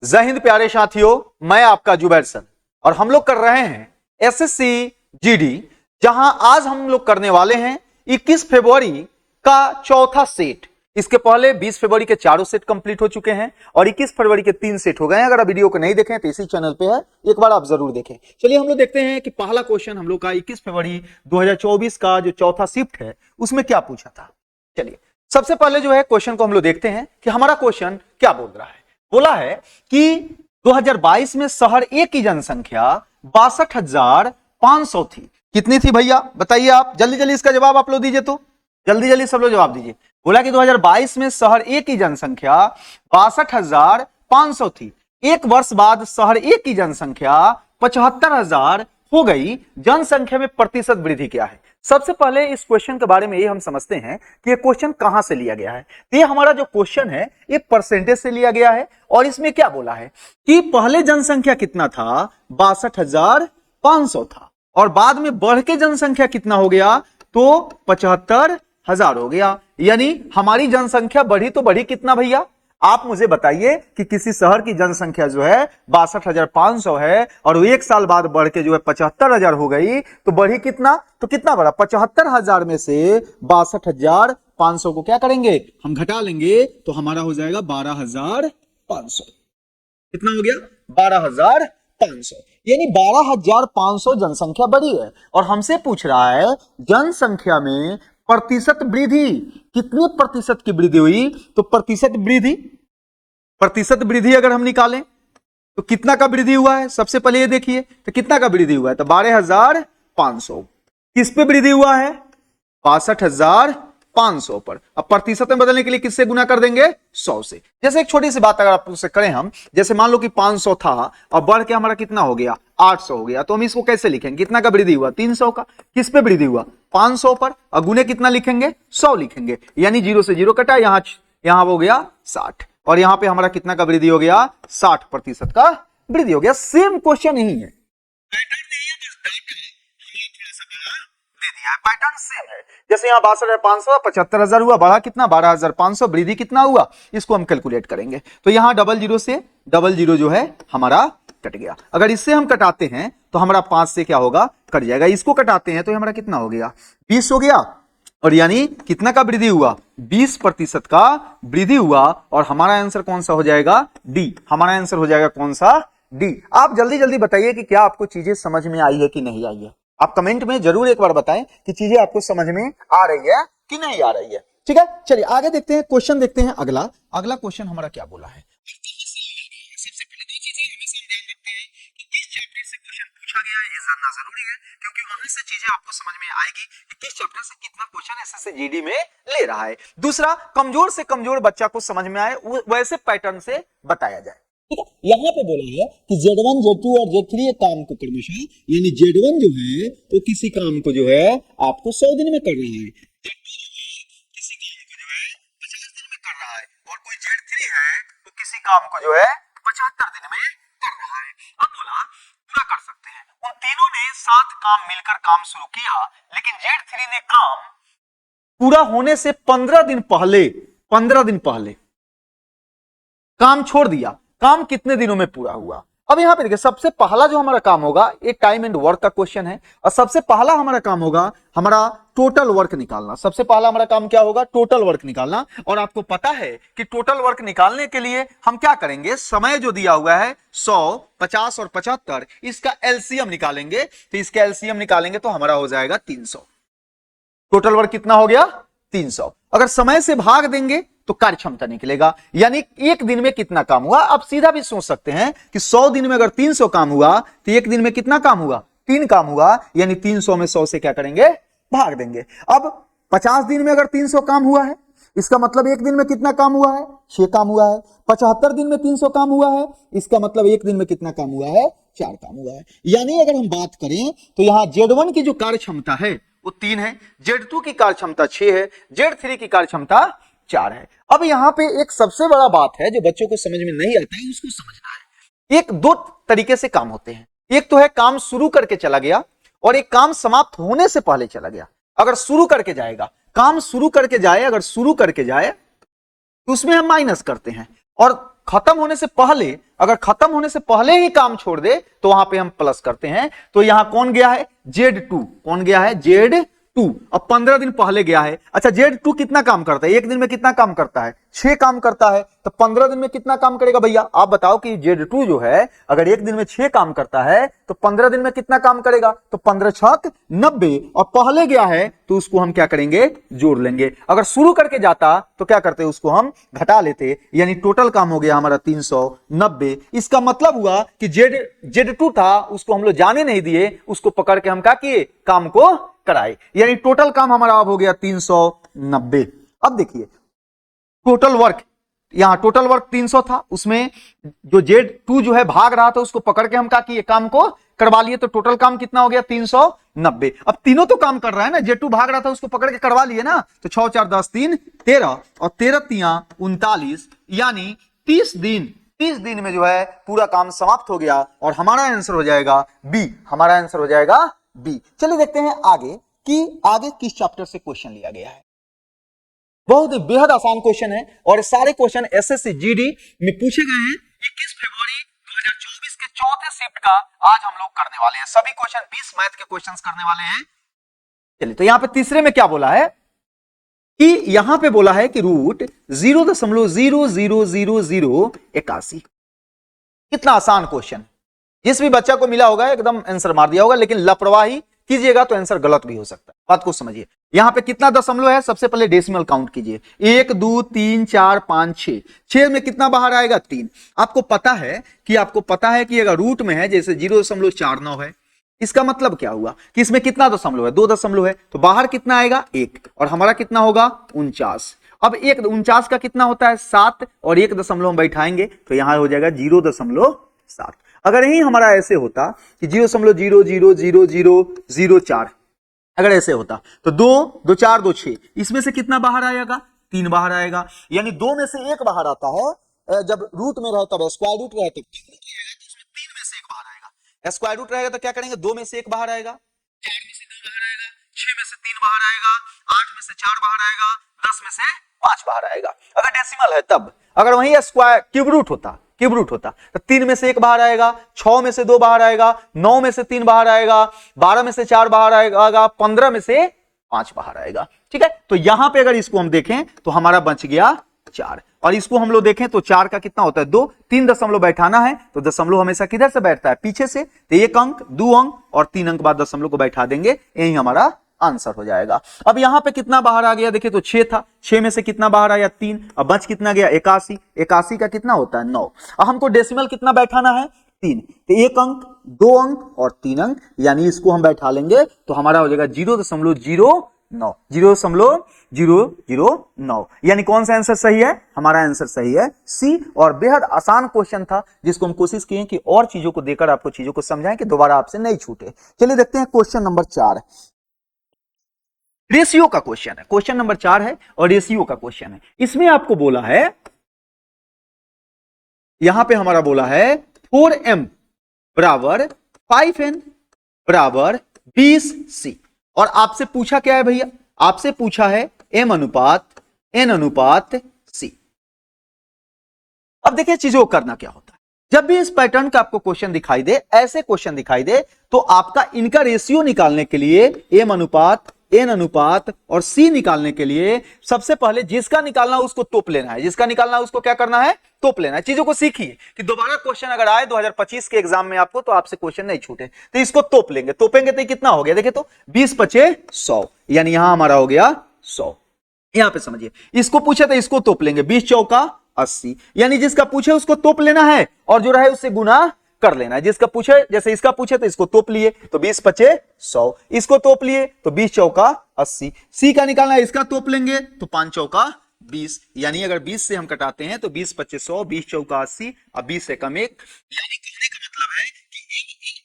जय हिंद प्यारे साथियों, मैं आपका जुबैर सर और हम लोग कर रहे हैं एसएससी जीडी, जहां आज हम लोग करने वाले हैं 21 फरवरी का चौथा सेट। इसके पहले 20 फरवरी के चारों सेट कंप्लीट हो चुके हैं और 21 फरवरी के 3 सेट हो गए हैं। अगर आप वीडियो को नहीं देखें तो इसी चैनल पे है, एक बार आप जरूर देखें। चलिए हम लोग देखते हैं कि पहला क्वेश्चन हम लोग का 21 फरवरी 2024 का जो चौथा शिफ्ट है उसमें क्या पूछा था। चलिए सबसे पहले जो है क्वेश्चन को हम लोग देखते हैं कि हमारा क्वेश्चन क्या बोल रहा है। बोला है कि 2022 में शहर ए की जनसंख्या 62,500 थी। कितनी थी भैया बताइए आप, जल्दी जल्दी इसका जवाब आप लोग दीजिए, तो जल्दी जल्दी सब लोग जवाब दीजिए। बोला कि 2022 में शहर ए की जनसंख्या 62,500 थी। एक वर्ष बाद शहर ए की जनसंख्या 75,000 हो गई। जनसंख्या में प्रतिशत वृद्धि क्या है। सबसे पहले इस क्वेश्चन के बारे में ये हम समझते हैं कि ये क्वेश्चन कहां से लिया गया है। तो ये हमारा जो क्वेश्चन है ये परसेंटेज से लिया गया है और इसमें क्या बोला है कि पहले जनसंख्या कितना था, 62,500 था और बाद में बढ़ के जनसंख्या कितना हो गया, तो 75,000 हो गया। यानी हमारी जनसंख्या बढ़ी तो बढ़ी कितना भैया, आप मुझे बताइए कि किसी शहर की जनसंख्या जो है 62,500 है और वो एक साल बाद बढ़ के जो है 75,000 हो गई, तो बढ़ी कितना, तो कितना बढ़ा, 75,000 में से 62,500 को क्या करेंगे, हम घटा लेंगे तो हमारा हो जाएगा 12,500। कितना हो गया, 12,500। यानी 12,500 जनसंख्या बढ़ी है और हमसे पूछ रहा है जनसंख्या में प्रतिशत वृद्धि, कितने प्रतिशत की वृद्धि हुई। तो प्रतिशत वृद्धि अगर हम निकालें तो कितना का वृद्धि हुआ है, सबसे पहले ये देखिए तो कितना का वृद्धि हुआ है, तो 12,500। किस पे वृद्धि हुआ है, 62,500 पर। अब प्रतिशत में बदलने के लिए किससे गुना कर देंगे, 100 से। जैसे एक छोटी सी बात अगर आप उससे करें हम, जैसे मान लो कि 500 था और बढ़ के हमारा कितना हो गया, 800 हो गया, तो हम इसको कैसे लिखेंगे, कितना का वृद्धि हुआ, 300 का। किस पे वृद्धि हुआ, 500 पर, और गुने कितना लिखेंगे, 100 लिखेंगे। यानी 0 से 0 कटा, यहां हो गया 60 और यहां पे हमारा कितना का वृद्धि हो गया, 60% का वृद्धि हो गया। सेम क्वेश्चन ही है, पैटर्न सेम है। जैसे यहाँ 62,500 75,000 हुआ, बढ़ा कितना 12,500, वृद्धि कितना हुआ, इसको हम कैलकुलेट करेंगे। तो यहाँ 00 से 00 जो है हमारा कट गया। अगर इससे हम कटाते हैं तो हमारा 5 से क्या होगा, कट जाएगा। इसको कटाते हैं तो हमारा कितना हो गया, 20 हो गया और यानी कितना का वृद्धि हुआ, 20% का वृद्धि हुआ और हमारा आंसर कौन सा हो जाएगा, डी। हमारा आंसर हो जाएगा कौन सा, डी। आप जल्दी जल्दी बताइए कि क्या आपको चीजें समझ में आई है कि नहीं आई है। आप कमेंट में जरूर एक बार बताएं कि चीजें आपको समझ में आ रही है कि नहीं आ रही है। ठीक है, चलिए आगे देखते हैं, क्वेश्चन देखते हैं। अगला क्वेश्चन हमारा क्या बोला है। सबसे पहले दो चीजें हमेशा ध्यान रखते हैं कि किस चैप्टर से क्वेश्चन पूछा गया है, ये जानना जरूरी है, क्योंकि वहां से चीजें आपको समझ में आएगी कि किस चैप्टर से कितना क्वेश्चन एसएससी जीडी में ले रहा है। दूसरा, कमजोर से कमजोर बच्चा को समझ में आए वैसे पैटर्न से बताया जाए। ठीक है, यहां पे बोला है कि Z1 Z2 और Z3 काम को क्रमशः, यानी Z1 जो है वो किसी काम को जो है आपको 100 दिन में कर रहा है, Z2 जो है किसी काम को जो है 50 दिन में कर रहा है और कोई Z3 है तो किसी काम को जो है 75 दिन में कर रहा है। अब बोला पूरा कर सकते हैं, उन तीनों ने साथ काम मिलकर काम शुरू किया, लेकिन Z3 ने काम पूरा होने से 15 दिन पहले काम छोड़ दिया। काम कितने दिनों में पूरा हुआ। अब यहां पे देखिए, सबसे पहला जो हमारा काम होगा ये टाइम एंड वर्क का क्वेश्चन है और सबसे पहला हमारा काम होगा हमारा टोटल वर्क निकालना। सबसे पहला हमारा काम क्या होगा, टोटल वर्क निकालना। और आपको पता है कि टोटल वर्क निकालने के लिए हम क्या करेंगे, समय जो दिया हुआ है 100, 50 और 75, इसका एलसीएम निकालेंगे। तो इसका एलसीएम निकालेंगे तो हमारा हो जाएगा 300। टोटल वर्क कितना हो गया, 300। अगर समय से भाग देंगे तो कार्य क्षमता निकलेगा, यानी एक दिन में कितना काम हुआ। आप सीधा भी सोच सकते हैं कि 100 दिन में अगर 300 काम हुआ तो एक दिन में कितना काम हुआ, 3 काम हुआ, यानी 300 में 100 से क्या करेंगे, भाग देंगे। अब 50 दिन में अगर 300 काम हुआ है, इसका मतलब एक दिन में कितना काम हुआ है, 6 काम हुआ है। 75 दिन में 300 काम हुआ है, इसका मतलब एक दिन में कितना काम हुआ है, 4 काम हुआ है। यानी अगर हम बात करें तो यहां Z1 की जो कार्य क्षमता है वो 3 है, Z2 की कार्य क्षमता 6 है, Z3 की कार्य क्षमता 4 है। अब यहां पे एक सबसे बड़ा बात है जो बच्चों को समझ में नहीं आता है, उसको समझना है। एक दो तरीके से काम होते हैं, एक तो है काम शुरू करके चला गया और एक काम समाप्त होने से पहले चला गया। अगर शुरू करके जाएगा, काम शुरू करके जाए, अगर शुरू करके जाए तो उसमें हम माइनस करते हैं और खत्म होने से पहले, अगर खत्म होने से पहले ही काम छोड़ दे तो वहां पे हम प्लस करते हैं। तो यहां कौन गया है, Z2, कौन गया है, Z2। अब 15 दिन पहले गया है। अच्छा Z2 कितना काम करता है, एक दिन में कितना काम करता है, 6 काम करता है। तो 15 दिन में कितना काम करेगा भैया, आप बताओ कि Z2 जो है अगर एक दिन में 6 काम करता है तो 15 दिन में कितना काम करेगा, तो 15 छक 90, और पहले गया है तो उसको हम क्या करेंगे, जोड़ लेंगे। अगर शुरू करके जाता तो क्या करते, उसको हम घटा लेते, यानी टोटल काम हो गया हमारा 390। इसका मतलब हुआ कि Z2 था, उसको हम लोग जाने नहीं दिए, उसको पकड़ के हम क्या किए, काम को कराए, यानी टोटल काम हमारा अब हो गया 390। अब देखिए टोटल वर्क, यहां टोटल वर्क 300 था, उसमें जो Z2 जो है भाग रहा था उसको पकड़ के हम क्या किए, काम को करवा लिए। तो टोटल काम कितना हो गया, 390। अब तीनों तो काम कर रहा है ना, Z2 भाग रहा था उसको पकड़ के करवा लिए ना। तो 6 4 10 3 13 और 13 3 39, यानी 30 दिन में जो है पूरा काम समाप्त हो गया, और हमारा आंसर हो जाएगा बी, हमारा आंसर हो जाएगा बी। चलिए देखते हैं आगे कि आगे किस चैप्टर से क्वेश्चन लिया गया है। बहुत ही बेहद आसान क्वेश्चन है, और सारे क्वेश्चन एसएससी जीडी में पूछे गए हैं। 21 फरवरी 2024 के चौथे शिफ्ट का आज हम लोग करने वाले हैं। सभी क्वेश्चन 20 मैथ के क्वेश्चंस करने वाले हैं। चलिए तो यहां पे तीसरे में क्या बोला है कि यहां पे बोला है कि रूट 0.00081। कितना आसान क्वेश्चन, जिस भी बच्चा को मिला होगा एकदम आंसर मार दिया होगा, लेकिन लापरवाही कीजिएगा तो आंसर गलत भी हो सकता है। बात को समझिए, यहां पे कितना दशमलव है, सबसे पहले डेसिमल काउंट कीजिए, 1 2 3 4 5 6, 6 में कितना बाहर आएगा, 3। आपको पता है कि अगर रूट में है जैसे 0.49 है, इसका मतलब क्या हुआ कि इसमें कितना दशमलव है, 2 दशमलव है, तो बाहर कितना आएगा 1, और हमारा कितना होगा 49। अब 49 का कितना होता है 7, और 1 दशमलव हम बैठाएंगे तो यहां हो जाएगा 0.7। अगर यही हमारा ऐसे होता कि 0.0000004, अगर ऐसे होता तो 2 2 4 2 6, इसमें से कितना बाहर आएगा, 3 बाहर आएगा, यानी 2 में से 1 बाहर आता है। जब रूट में रहे तब स्क्वायर रूट रहे तो 3 में से 1 बाहर आएगा, स्क्वायर रूट रहेगा तो क्या करेंगे, 2 में से 1 बाहर आएगा, 4 में से 2 बाहर आएगा, 6 में से 3 बाहर आएगा, 8 में से 4 बाहर आएगा, 10 में से 5 बाहर आएगा। अगर डेसिमल है तब, अगर वही स्क्वायर क्यूब रूट होता तो 3 में से 1 बाहर आएगा, 6 में से 2 बाहर आएगा, 9 में से 3 बाहर आएगा, 12 में से 4 बाहर आएगा, 15 में से 5 बाहर आएगा। ठीक है, तो यहां पे अगर इसको हम देखें तो हमारा बच गया 4, और इसको हम लोग देखें तो 4 का कितना होता है 2, 3 दशमलव बैठाना है तो दशमलव हमेशा किधर से बैठता है, पीछे से, तो 1 अंक 2 अंक और 3 अंक बाद दशमलव को बैठा देंगे, यही हमारा आंसर हो जाएगा। अब यहां पे कितना बाहर आ गया, देखिए तो 6 था, 6 में से कितना बाहर आया 3, अब बच कितना गया 81, 81 का कितना होता है 9। अब हमको डेसिमल कितना बैठाना है 3, तो 1 अंक 2 अंक और 3 अंक, यानी इसको हम बैठा लेंगे तो हमारा हो जाएगा 0.009, 0.009, यानी कौन सा आंसर सही है, हमारा आंसर सही है सी। और बेहद आसान क्वेश्चन था, जिसको हम कोशिश किए कि और चीजों को देकर आपको चीजों को समझाएं कि दोबारा आपसे नहीं छूटे। चलिए देखते हैं क्वेश्चन नंबर 4, रेशियो का क्वेश्चन है। क्वेश्चन नंबर 4 है और रेशियो का क्वेश्चन है। इसमें आपको बोला है, यहां पे हमारा बोला है 4m बराबर 5n बराबर 20c, और आपसे पूछा क्या है भैया, आपसे पूछा है m अनुपात n अनुपात c। अब देखिए चीजों को करना क्या होता है, जब भी इस पैटर्न का आपको क्वेश्चन दिखाई दे, ऐसे क्वेश्चन दिखाई दे, तो आपका इनका रेशियो निकालने के लिए m अनुपात n अनुपात और c निकालने के लिए सबसे पहले जिसका निकालना उसको तोप लेना है, जिसका निकालना उसको क्या करना है, तोप लेना है। चीजों को सीखिए कि दोबारा क्वेश्चन अगर आए 2025 के एग्जाम में आपको, तो आपसे क्वेश्चन नहीं छूटे, तो इसको तोप लेंगे। तोपेंगे तो कितना हो गया, देखिए तो 20 5 100, यानी यहां हमारा हो गया 100। यहां पे समझिए, इसको पूछे तो इसको तोप लेंगे, 20 चौका 80, यानी जिसका पूछे उसको तोप लेना है और जो रहे उससे गुना कर लेना है। जिसका पूछे, जैसे इसका पूछे तो इसको तोप लिए तो 20 5 100, इसको तोप लिए तो 20 चौका 80, सी का निकालना है, इसका तोप लेंगे तो 5 चौका 20, यानी अगर 20 से हम कटाते हैं तो 20 5 100, 20 चौका 80, अब 20 से कम 1, यानी कहने का मतलब है कि m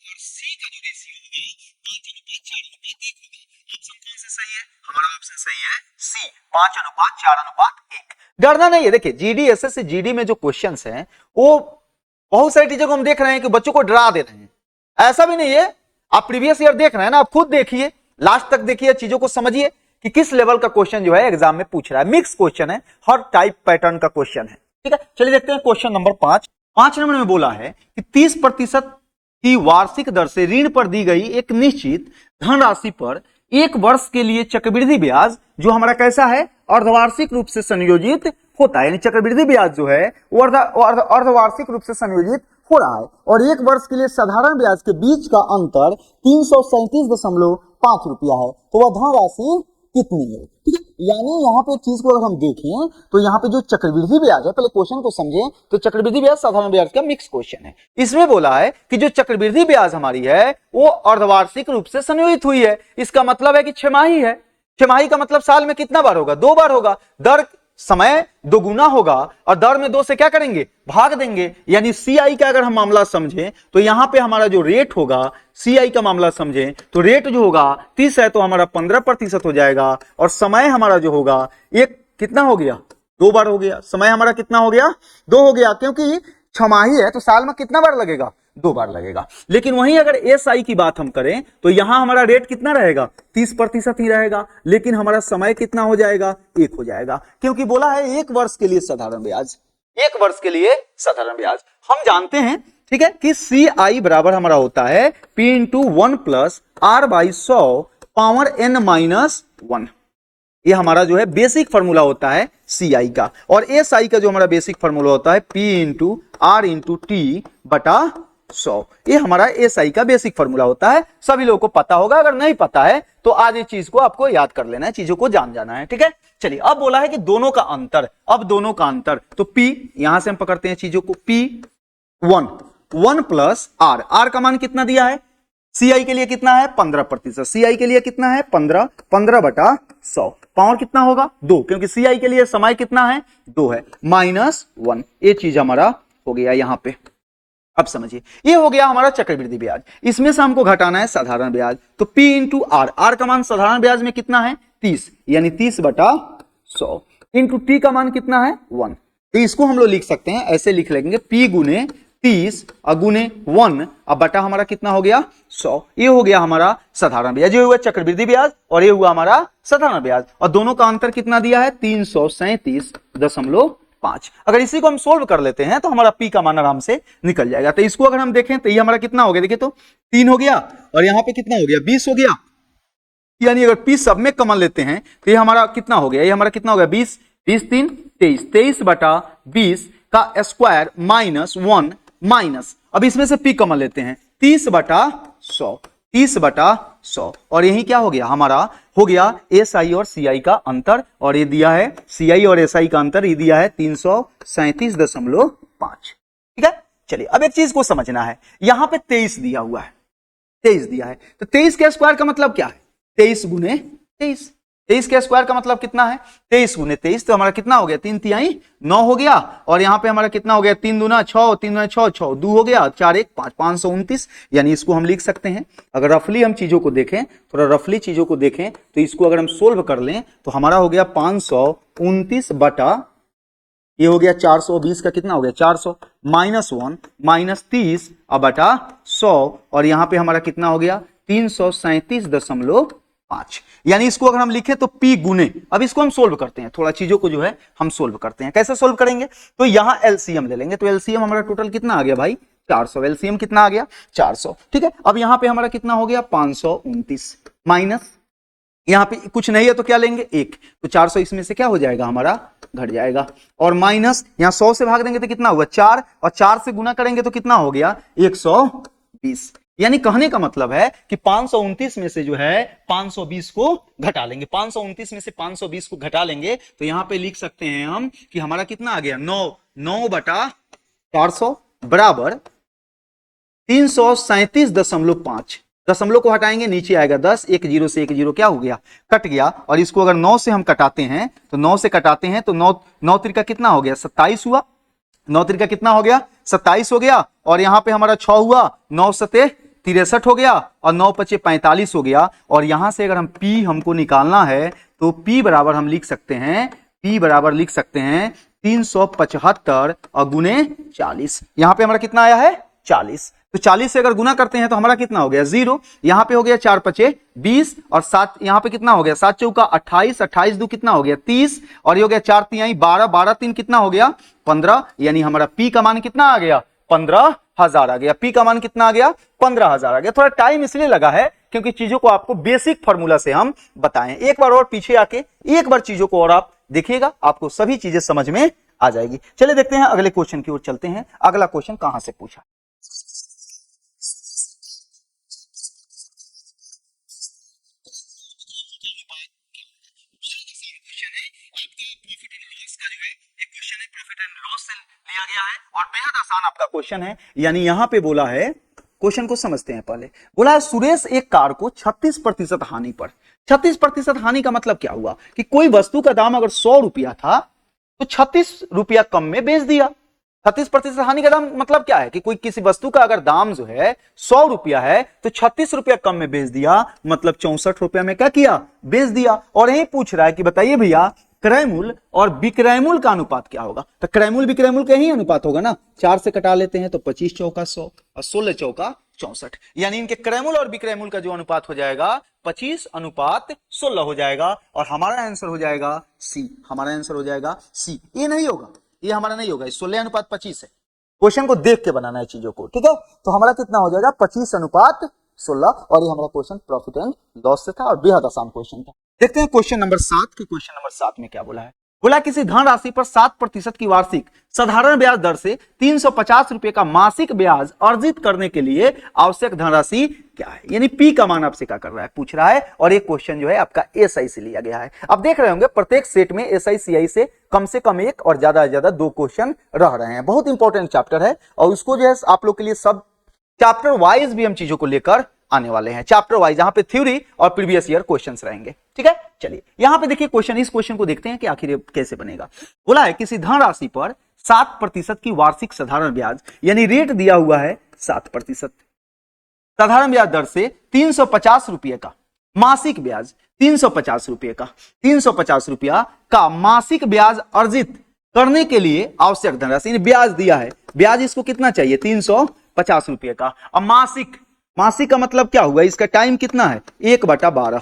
और c का जो रेशियो होगा 5:4:1 होगा। ऑप्शन कौन सा सही है, हमारा ऑप्शन सही है सी, 5:4:1। डरना नहीं है, देखिए जीडी एसएससी जीडी में जो क्वेश्चंस हैं वो बहुत सारे टीचर को हम देख रहे हैं कि बच्चों को डरा दे रहे हैं, ऐसा भी नहीं है। आप प्रीवियस ईयर देख रहे हैं ना, आप खुद देखिए, लास्ट तक देखिए, चीजों को समझिए कि किस लेवल का क्वेश्चन जो है एग्जाम में पूछ रहा है। मिक्स क्वेश्चन है, हर टाइप पैटर्न का क्वेश्चन है। ठीक है, चलिए देखते हैं क्वेश्चन नंबर 5 नंबर में बोला है कि 30% की वार्षिक दर से ऋण पर दी गई एक निश्चित धनराशि पर एक वर्ष के लिए चक्रवृद्धि ब्याज जो हमारा कैसा है, अर्धवार्षिक रूप से संयोजित होता है। यानी चक्रवृद्धि ब्याज जो है वो अर्धवार्षिक रूप से संयोजित हो रहा है और एक वर्ष के लिए साधारण ब्याज के बीच का अंतर 337.5 रुपया है। तो वह धनराशि कितनी है? ठीक है, यानी यहाँ पे चीज को अगर हम देखें तो यहाँ पे जो चक्रवृद्धि ब्याज है, पहले क्वेश्चन को समझें तो चक्रवृद्धि ब्याज साधारण ब्याज का मिक्स क्वेश्चन है। इसमें बोला है कि जो चक्रवृद्धि ब्याज हमारी है वो अर्धवार्षिक रूप से संयोजित हुई है। इसका मतलब है कि छमाही है। छमाही का मतलब साल में कितना बार होगा? 2 बार होगा। दर समय दोगुना होगा और दर में 2 से क्या करेंगे? भाग देंगे। यानी सीआई का अगर हम मामला समझें तो यहां पे हमारा जो रेट होगा, सीआई का मामला समझें तो रेट जो होगा 30 है तो हमारा 15% हो जाएगा और समय हमारा जो होगा एक कितना हो गया? 2 बार हो गया। समय हमारा कितना हो गया? 2 हो गया, क्योंकि छमाही है तो साल में कितना बार लगेगा? 2 बार लगेगा। लेकिन वहीं अगर एसआई की बात हम करें तो यहां हमारा रेट कितना रहेगा? 30% ही रहेगा, लेकिन हमारा समय कितना हो जाएगा? 1 हो जाएगा, क्योंकि बोला है एक वर्ष के लिए साधारण ब्याज, एक वर्ष के लिए साधारण ब्याज। हम जानते हैं ठीक है कि सी आई बराबर हमारा होता है P into 1 plus R by 100 power N minus 1। ये हमारा जो है बेसिक फॉर्मूला होता है सी आई का, और एस आई का जो हमारा बेसिक फॉर्मूला होता है P into R into T बटा 100। ये हमारा एस आई का बेसिक फॉर्मूला होता है। सभी लोगों को पता होगा, अगर नहीं पता है तो आज ये चीज को आपको याद कर लेना है, चीजों को जान जाना है। ठीक है, चलिए अब बोला है कि दोनों का अंतर, अब दोनों का अंतर तो P यहां से हम पकड़ते हैं चीजों को, P 1 प्लस R का मान कितना दिया है? सीआई के लिए कितना है? 15%। सीआई के लिए कितना है? 15 बटा 100। पावर कितना होगा? 2, क्योंकि सीआई के लिए समय कितना है? 2 है, माइनस 1। ये चीज हमारा हो गया यहां पे। अब समझिए, ये हो गया हमारा चक्रवृद्धि ब्याज। इसमें से हमको घटाना है साधारण ब्याज, तो P इंटू R का मान साधारण ब्याज में कितना है? 30, यानी 30 बटा 100 इंटू टी का मान कितना है? 1। तो इसको हम लोग लिख सकते हैं, ऐसे लिख लेंगे P गुने 30 गुने 1 अब बटा हमारा कितना हो गया? 100। ये हो गया हमारा साधारण ब्याज, ये हुआ चक्रवृद्धि ब्याज और ये हुआ हमारा साधारण ब्याज, और दोनों का अंतर कितना दिया है? 337.5। अगर इसी को हम सोल्व कर लेते हैं तो हमारा P का मान आराम से निकल जाएगा। तो इसको अगर हम देखें तो ये हमारा कितना हो गया? देखिए तो 3 हो गया और यहां पे कितना हो गया? 20 हो गया। यानी अगर P सब में कॉमन लेते हैं तो ये हमारा कितना हो गया? ये हमारा कितना हो गया? 20 20 3 23, 23 बटा 20 का स्क्वायर माइनस 1 माइनस, अब इसमें से P कॉमन लेते हैं, 30 बटा 100, 30 बटा 100, और यही क्या हो गया? हमारा हो गया एस आई और सी आई का अंतर, और ये दिया है सी आई और एस आई का अंतर, ये दिया है 337.5। ठीक है, चलिए अब एक चीज को समझना है, यहां पे 23 दिया हुआ है, 23 दिया है, तो 23 के स्क्वायर का मतलब क्या है? 23 गुने 23, 23 के स्क्वायर का मतलब कितना है? 23 गुने 23, तो हमारा कितना हो गया? 3 तिहाई 9 हो गया, और यहां पे हमारा कितना हो गया? 3 दूना 6, 3 दूना 6, 6 2 हो गया, 4 1 5, 529। यानी इसको हम लिख सकते हैं, अगर रफली हम चीजों को देखें, थोड़ा रफली चीजों को देखें तो इसको अगर हम सोल्व कर लें तो हमारा हो गया 529 बटा, ये हो गया 420 का कितना हो गया? 400 माइनस 1 माइनस 30 अब बटा 100, और यहां पे हमारा कितना हो गया? 337.5। यानी इसको अगर हम लिखें तो P गुने, अब इसको हम सोल्व करते हैं, थोड़ा चीजों को जो है हम सोल्व करते हैं। कैसे सोल्व करेंगे? तो यहां एलसीएम ले लेंगे, तो एलसीएम हमारा टोटल कितना आ गया भाई? 400। एलसीएम कितना आ गया? 400। ठीक है, अब यहां पे हमारा कितना हो गया? 529 माइनस, यहां पे कुछ नहीं है तो क्या लेंगे? 1, तो 400 इसमें से क्या हो जाएगा? हमारा घट जाएगा, और माइनस यहां 100 से भाग देंगे तो कितना हुआ? 4, और 4 से गुना करेंगे तो कितना हो गया? 120। यानी कहने का मतलब है कि 529 में से जो है 520 को घटा लेंगे, 529 में से 520 को घटा लेंगे, तो यहां पे लिख सकते हैं हम कि हमारा कितना आ गया? 9 बटा 400 बराबर 337.5। दशमलव को हटाएंगे, नीचे आएगा 10, 1 0 से 1 0 क्या हो गया? कट गया, और इसको अगर 9 से हम कटाते हैं तो 9 से कटाते हैं तो 9 त्रिका कितना हो गया? 27 हुआ, 9 त्रिका कितना हो गया? 27 हो गया, और यहां पे हमारा 6 हुआ, 9 सते 63 हो गया, और 9 पचे 45 हो गया, और यहां से अगर हम P हमको निकालना है तो P बराबर हम लिख सकते हैं, P बराबर लिख सकते हैं 375 और गुने 40। यहां पे हमारा कितना आया है? 40। तो 40 से अगर गुना करते हैं तो हमारा कितना हो गया 0, यहां पे हो गया 4 पचे 20 और 7 यहां पे कितना हो गया 7 चौका 28, 28 दो कितना हो गया 30 और ये हो गया 4 तिहाई 12, 12 3 कितना हो गया 15, यानी हमारा पी का मान कितना आ गया 15,000 आ गया। पी का मान कितना आ गया 15,000 आ गया। थोड़ा टाइम इसलिए लगा है क्योंकि चीजों को आपको बेसिक फार्मूला से हम बताएं। एक बार और पीछे आके एक बार चीजों को और आप देखिएगा, आपको सभी चीजें समझ में आ जाएगी। चलिए देखते हैं अगले क्वेश्चन की ओर चलते हैं। अगला क्वेश्चन कहां से पूछा, लिया गया है और बेहद आसान आपका क्वेश्चन है। यानी यहां पे बोला है, क्वेश्चन को समझते हैं पहले। बोला है सुरेश एक कार को 36% हानि पर, 36% हानि का मतलब क्या हुआ कि कोई वस्तु का दाम अगर 100 रुपया था तो 36 रुपया कम में बेच दिया। 36% हानि का दाम मतलब क्या है कि कोई किसी वस्तु का अगर दाम जो है 100 रुपया है तो 36 रुपया कम में बेच दिया, मतलब 64 रुपया में क्या किया बेच दिया। और यही पूछ रहा है कि बताइए भैया क्रय मूल्य और विक्रय मूल्य का अनुपात क्या होगा। तो क्रय मूल्य विक्रय मूल्य का ही अनुपात होगा ना, 4 से कटा लेते हैं तो 25 चौका 100 और 16 चौका 64, यानी इनके क्रय मूल्य और विक्रय मूल्य का जो अनुपात हो जाएगा 25:16 हो जाएगा और हमारा आंसर हो जाएगा सी। हमारा आंसर हो जाएगा सी। ये नहीं होगा, ये हमारा नहीं होगा, 16:25 है। क्वेश्चन को देख के बनाना है चीजों को, ठीक है। तो हमारा कितना हो जाएगा 25:16 और ये हमारा क्वेश्चन प्रॉफिट एंड लॉस से था और बेहद आसान क्वेश्चन था। देखते हैं क्वेश्चन नंबर 7 की। क्वेश्चन नंबर 7 में क्या बोला है, बोला किसी धनराशि पर 7% की वार्षिक साधारण ब्याज दर से 350 रुपए का मासिक ब्याज अर्जित करने के लिए आवश्यक धनराशि क्या है। यानी पी का मान आपसे क्या कर रहा है पूछ रहा है और ये क्वेश्चन जो है आपका एसआई से लिया गया है। अब देख रहे होंगे प्रत्येक सेट में एसआई सीआई से कम एक और ज्यादा से ज्यादा 2 क्वेश्चन रह रहे हैं। बहुत इंपॉर्टेंट चैप्टर है और उसको जो है आप लोग के लिए सब चैप्टर वाइज भी हम चीजों को लेकर आने वाले हैं, चैप्टर वाइज, जहां पे थ्योरी और प्रीवियस ईयर क्वेश्चंस रहेंगे, ठीक है। चलिए यहां पे देखिए क्वेश्चन, इस क्वेश्चन को देखते हैं कि आखिर कैसे बनेगा। बोला है किसी धनराशि पर 7% की वार्षिक साधारण ब्याज, यानी रेट दिया हुआ है 7%, साधारण ब्याज दर से 350 रुपये का मासिक ब्याज, 350 रुपये का 350 रुपया का मासिक ब्याज अर्जित करने के लिए आवश्यक धनराशि, ब्याज दिया है, ब्याज इसको कितना चाहिए 350 रुपये का। अब मासिक का मतलब क्या हुआ, इसका टाइम कितना है 1/12।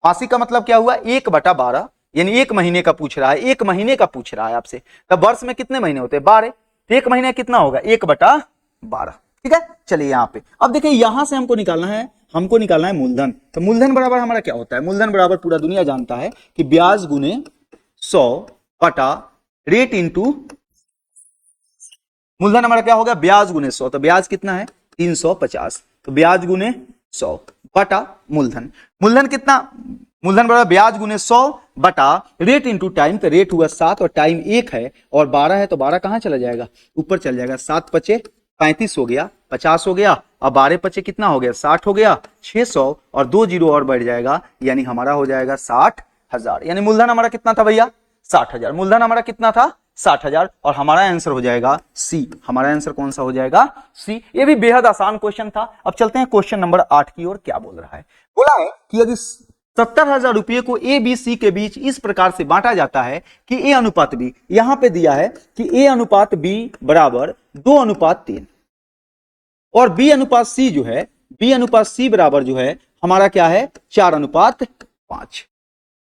मासिक का मतलब क्या हुआ 1/12, यानी 1 महीने का पूछ रहा है, 1 महीने का पूछ रहा है आपसे। तब वर्ष में कितने महीने होते हैं 12, तो 1 महीने कितना होगा 1/12, ठीक है। चलिए यहां पे अब देखिए यहां से हमको निकालना है मूलधन। तो मूलधन बराबर हमारा क्या होता है, मूलधन बराबर पूरा दुनिया जानता है कि ब्याज गुने 100 बटा रेट इंटू, मूलधन हमारा क्या होगा ब्याज गुने 100, तो ब्याज कितना है 350, तो ब्याज गुने 100 बटा मूलधन। मूलधन कितना, मूलधन बराबर ब्याज गुने 100 बटा रेट इंटू टाइम, तो रेट हुआ 7 और टाइम 1 है और 12 है, तो 12 कहां चला जाएगा ऊपर चल जाएगा, 7 पचे 35 हो गया, 50 हो गया, अब 12 पचे कितना हो गया 60 हो गया, 600 और 2 जीरो और बढ़ जाएगा, यानी हमारा हो जाएगा 60,000। यानी मूलधन हमारा कितना था भैया 60,000, मूलधन हमारा कितना था 60,000 और हमारा आंसर हो जाएगा सी। हमारा आंसर कौन सा हो जाएगा सी। ये भी बेहद आसान क्वेश्चन था। अब चलते हैं क्वेश्चन नंबर 8 की ओर। क्या बोल रहा है, बोला है कि यदि 70,000 रुपये को ए बी सी के बीच इस प्रकार से बांटा जाता है कि ए अनुपात बी, यहां पे दिया है कि ए अनुपात बी बराबर 2:3 और बी अनुपात सी जो है, बी अनुपात सी बराबर जो है हमारा क्या है 4:5,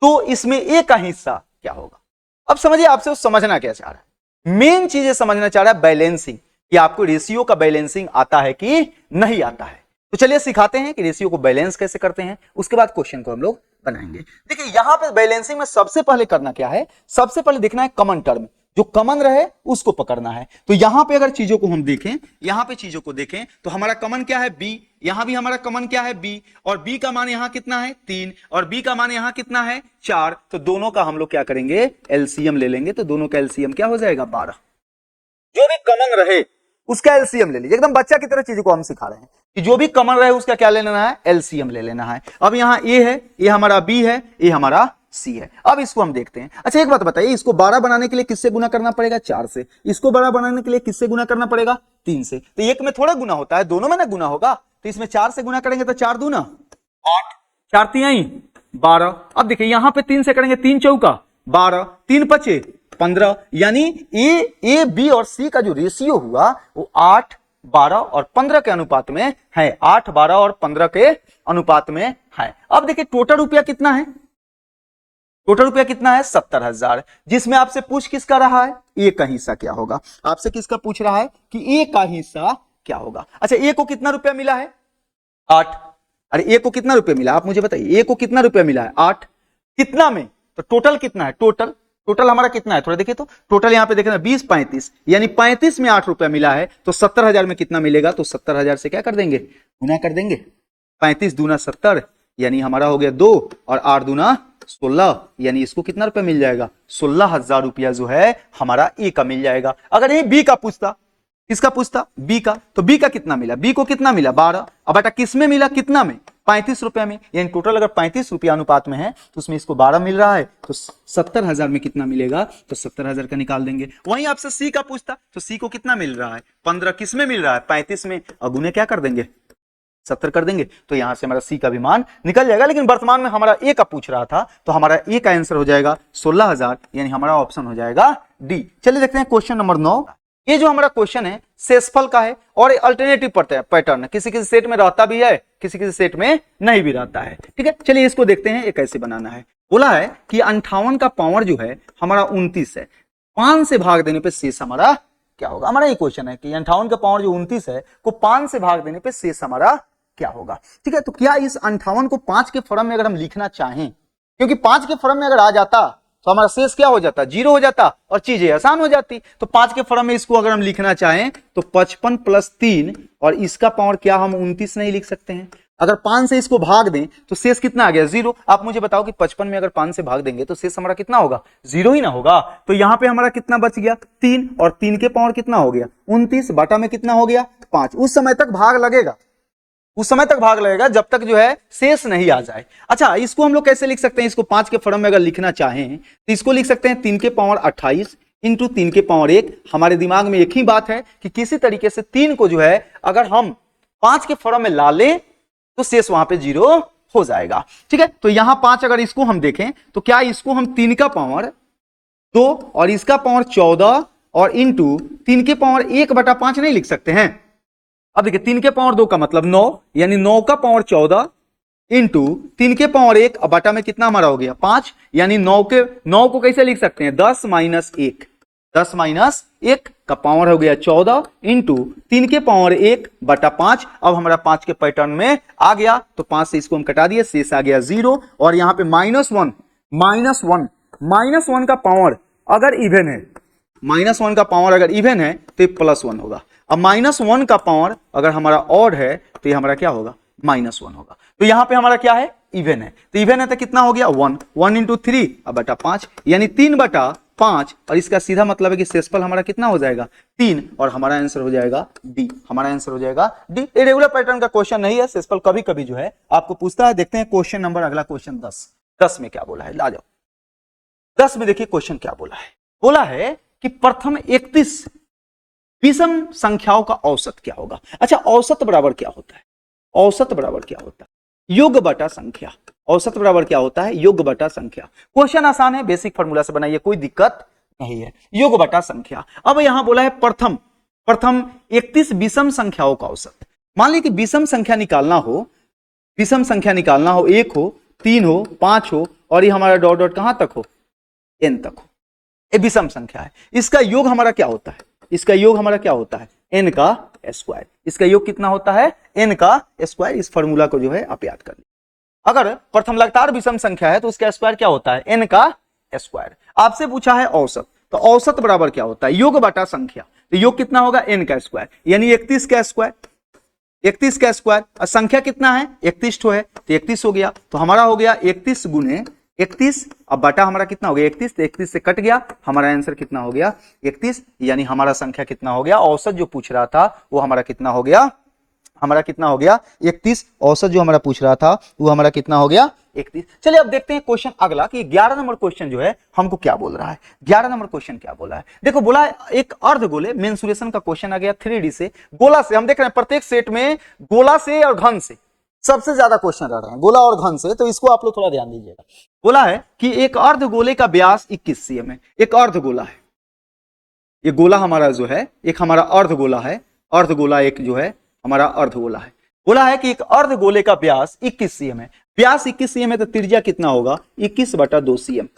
तो इसमें ए का हिस्सा क्या होगा। अब समझिए आपसे समझना क्या चाह रहा है, मेन चीजें समझना चाह रहा है बैलेंसिंग, कि आपको रेशियो का बैलेंसिंग आता है कि नहीं आता है। तो चलिए सिखाते हैं कि रेशियो को बैलेंस कैसे करते हैं, उसके बाद क्वेश्चन को हम लोग बनाएंगे। देखिए यहां पे बैलेंसिंग में सबसे पहले करना क्या है, सबसे पहले देखना है कॉमन टर्म, जो कॉमन रहे उसको पकड़ना है। तो यहां पे अगर चीजों को हम देखें, यहां पे चीजों को देखें तो हमारा कॉमन क्या है बी, यहां भी हमारा कॉमन क्या है बी, और बी का मान यहां कितना है 3 और बी का मान यहां कितना है 4, तो दोनों का हम लोग क्या करेंगे एलसीएम ले लेंगे, तो दोनों का एलसीएम क्या हो जाएगा 12। जो भी कॉमन रहे उसका एलसीएम ले लीजिए, एकदम बच्चा की तरह चीजों को हम सिखा रहे हैं कि जो भी कॉमन रहे उसका क्या ले लेना है एलसीएम ले लेना है। अब यहां ए है, ये हमारा बी है, ये हमारा सी है। अब इसको हम देखते हैं। अच्छा एक बात बताइए, इसको 12 बनाने के लिए किससे गुना करना पड़ेगा 4 से, इसको 12 बनाने के लिए किससे गुना करना पड़ेगा 3 से, तो एक में थोड़ा गुना होता है, दोनों में ना गुना होगा, तो इसमें 4 से गुना करेंगे तो 4 दूना 8, 4 तिहाई 12। अब देखिए यहां पे 3 से करेंगे 3 चौका 12, 3 पचे 15, यानी ए बी और सी का जो रेशियो हुआ वो 8 12 और 15 के अनुपात में है, 8, 12 और 15 के अनुपात में है। अब देखिए टोटल रुपया कितना है, टोटल रुपया कितना है 70,000, जिसमें आपसे पूछ किसका रहा है, ए का हिस्सा क्या होगा, आपसे किसका पूछ रहा है कि ए का हिस्सा क्या होगा। अच्छा ए को कितना रुपया मिला है 8, अरे ए को कितना रुपया मिला आप मुझे बताइए, ए को कितना रुपया मिला है 8, कितना में, तो टोटल कितना है, टोटल हमारा कितना है थोड़ा देखिए, तो टोटल यहां पे देखना 20 35 यानी 35 में 8 रुपया मिला है, तो 70,000 में कितना मिलेगा, तो 70,000 से क्या कर देंगे, गुना कर देंगे, 35 दूना 70 यानी हमारा हो गया 2 और 8 दूना 16 यानी इसको कितना रुपया मिल जाएगा, 16,000 रुपया जो है हमारा ए का मिल जाएगा। अगर ये बी का पूछता, किसका पूछता, बी का, तो बी का कितना मिला, बी को कितना मिला 12, अब बेटा किस में मिला, कितना में 35 रुपया में, यानी टोटल अगर 35 रुपया अनुपात में है तो उसमें इसको 12 मिल रहा है, तो 70,000 में कितना मिलेगा, तो 70,000 का निकाल देंगे। वहीं आपसे सी का पूछता तो सी को कितना मिल रहा है 15, किस में मिल रहा है 35 में, और गुने क्या कर देंगे 70 कर देंगे, तो यहां से हमारा सी का भी मान निकल जाएगा। लेकिन वर्तमान में हमारा ए का पूछ रहा था, तो हमारा ए का आंसर हो जाएगा 16,000 यानी हमारा ऑप्शन हो जाएगा डी। चलिए देखते हैं क्वेश्चन नंबर 9। ये जो हमारा क्वेश्चन है शेषफल का है और अल्टरनेटिव पैटर्न है, किसी किसी सेट में रहता भी है, किसी किसी सेट में नहीं भी रहता है। ठीक है, चलिए इसको देखते हैं ये कैसे बनाना है। बोला है कि 58 का पावर जो है हमारा 29 है, 5 से भाग देने पे शेष हमारा क्या होगा। हमारा ये क्वेश्चन है कि 58 का पावर जो 29 है को 5 से भाग देने पे शेष हमारा क्या होगा। ठीक है, तो क्या इस 58 को 5 के फॉर्म में अगर हम लिखना चाहें, क्योंकि 5 के फॉर्म में अगर आ जाता तो हमारा शेष क्या हो जाता, 0 हो जाता और चीजें आसान हो जाती। तो 5 के फॉर्म में इसको अगर हम लिखना चाहें तो 55 + 3 और इसका पावर क्या हम 29 नहीं लिख सकते हैं। अगर 5 से इसको भाग दें तो शेष कितना आ गया 0। आप मुझे बताओ कि 55 में अगर 5 से भाग देंगे तो शेष हमारा कितना होगा, 0 ही ना होगा। तो यहां पे हमारा कितना बच गया 3, और 3 के पावर कितना हो गया 29, बाटा में कितना हो गया 5। उस समय तक भाग लगेगा, उस समय तक भाग लगेगा जब तक जो है शेष नहीं आ जाए। अच्छा इसको हम लोग कैसे लिख सकते हैं, इसको 5 के फॉर्म में अगर लिखना चाहें तो इसको लिख सकते हैं 3 के पावर 28 इंटू 3 के पावर 1। हमारे दिमाग में एक ही बात है कि किसी तरीके से 3 को जो है अगर हम 5 के फॉर्म में ला लें तो शेष वहां पे 0 हो जाएगा। ठीक है, तो यहां 5 अगर इसको हम देखें तो क्या इसको हम 3 का पावर 2 और इसका पावर 14 और इंटू 3 के पावर 1/5 नहीं लिख सकते हैं। अब देखिए 3 के पावर 2 का मतलब 9 यानी 9 का पावर 14 इंटू 3 के पावर 1 बटा में कितना हमारा हो गया 5, यानी 9 को कैसे लिख सकते हैं 10 - 1, 10 - 1 का पावर हो गया 14 इंटू 3 के पावर 1/5। अब हमारा 5 के पैटर्न में आ गया तो 5 से इसको हम कटा दिए, शेष आ गया 0। और यहां पे -1 का पावर अगर इवन है, -1 का पावर अगर इवन है तो ये +1 होगा। अब -1 का पावर अगर हमारा ऑड है तो ये हमारा क्या होगा -1 होगा। तो यहां पे हमारा क्या है इवन है, तो इवन है तो कितना हो गया 1 इंटू 3 बटा 5 यानी 3/5। और इसका सीधा मतलब है कि शेषफल हमारा कितना हो जाएगा 3, और हमारा आंसर हो जाएगा डी। हमारा आंसर हो जाएगा डी। ये रेगुलर पैटर्न का क्वेश्चन नहीं है, शेषफल कभी कभी जो है आपको पूछता है। देखते हैं क्वेश्चन नंबर अगला क्वेश्चन 10 में क्या बोला है, ला जाओ 10 में देखिए क्वेश्चन क्या बोला है। बोला है कि प्रथम 31 विषम संख्याओं का औसत क्या होगा। अच्छा औसत बराबर क्या होता है, औसत बराबर क्या होता है योग बटा संख्या। औसत बराबर क्या होता है योग बटा संख्या। क्वेश्चन आसान है, बेसिक फार्मूला से बनाइए, कोई दिक्कत नहीं है। योग बटा संख्या। अब यहां बोला है प्रथम 31 विषम संख्याओं का औसत। मान लीजिए कि विषम संख्या निकालना हो, विषम संख्या निकालना हो, 1 हो 3 हो 5 हो और ये हमारा डॉट डॉट कहां तक हो n तक हो, ये विषम संख्या है। इसका योग हमारा क्या होता है, इसका योग हमारा क्या होता है n का स्क्वायर। इसका योग कितना होता है n का स्क्वायर। इस फॉर्मूला को जो है आप याद कर लीजिए। अगर प्रथम लगातार विषम संख्या है तो उसका स्क्वायर क्या होता है n का स्क्वायर। आपसे पूछा है औसत, तो औसत बराबर क्या होता है योग बटा संख्या। तो योग कितना होगा n का स्क्वायर यानी 31 का स्क्वायर, 31 का स्क्वायर। और संख्या कितना है 31 तो है तो 31 हो गया, तो हमारा हो गया 31 गुने 31। अब बटा हमारा कितना हो गया 31, तो 31 से कट गया, हमारा आंसर कितना हो गया 31। यानी हमारा संख्या कितना हो गया, औसत जो पूछ रहा था वो हमारा कितना हो गया, हमारा कितना हो गया 31। औसत जो हमारा पूछ रहा था वो हमारा कितना हो गया 31। चलिए अब देखते हैं क्वेश्चन अगला कि 11 नंबर क्वेश्चन जो है हमको क्या बोल रहा है। 11 नंबर क्वेश्चन क्या बोला है, देखो बोला है एक अर्धगोले मेंसुरेशन का क्वेश्चन आ गया 3D से, गोला से। हम देख रहे हैं प्रत्येक सेट में गोला से और घन से सबसे ज्यादा क्वेश्चन रह रहे हैं, गोला और घन से, तो इसको आप लोग थोड़ा ध्यान दीजिएगा। बोला है कि एक अर्धगोले का व्यास 21 cm है, एक अर्धगोला है, ये गोला हमारा जो है एक हमारा अर्धगोला है अर्धगोला एक जो है हमारा अर्धगोला है। बोला है कि एक अर्धगोले का व्यास 21 सीएम है। व्यास 21 सीएम है तो त्रिज्या कितना होगा 21/2 सीएम।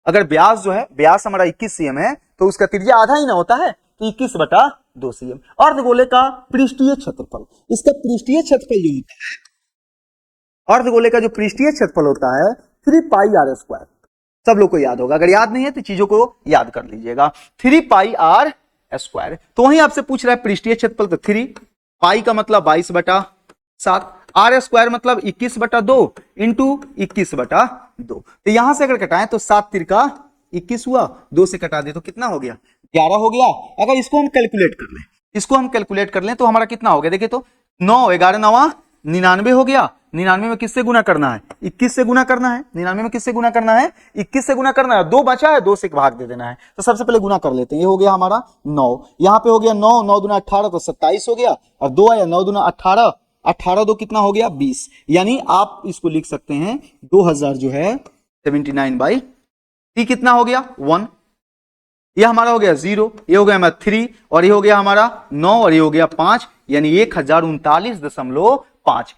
अगर व्यास जो है व्यास हमारा 21 सीएम है तो उसका त्रिज्या आधा ही ना होता है, तो 21/2 सीएम। अर्धगोले का पृष्ठीय क्षेत्रफल, इसका पृष्ठीय क्षेत्रफल जो होता है, अर्धगोले का जो पृष्ठीय क्षेत्रफल होता है 3πr²। सब लोग को याद होगा, अगर याद नहीं है तो चीजों को याद कर लीजिएगा। 3πr²। तो वहीं आपसे पूछ रहा है पृष्ठीय क्षेत्रफल, तो 3 पाई का मतलब 22/7, r² मतलब 21/2 इंटू 21/2। तो यहां से अगर कटाएं तो 7 तिरका 21 हुआ, 2 से कटा दे तो कितना हो गया 11 हो गया। अगर इसको हम कैलकुलेट कर लें, इसको हम कैलकुलेट कर लें तो हमारा कितना हो गया, देखिए तो 9 11 9 99 हो गया। 99 में किससे गुना करना है 21 से गुना करना है। 99 में किससे गुना करना है 21 से गुना करना है। 2 बचा है, 2 से भाग दे देना है। तो सबसे पहले गुना कर लेते हैं। ये हो गया हमारा 9, यहां पे हो गया 9 9 दूना 18 तो 27 हो गया, और 2 आया 9 दूना 18, 18 2 कितना हो गया 20। यानी आप इसको लिख सकते हैं 2000 जो है 79/3 कितना हो गया 1। ये हमारा हो गया 0, ये हो गया हमारा 3, और ये हो गया हमारा 9, और ये हो गया 5, यानी 1039.5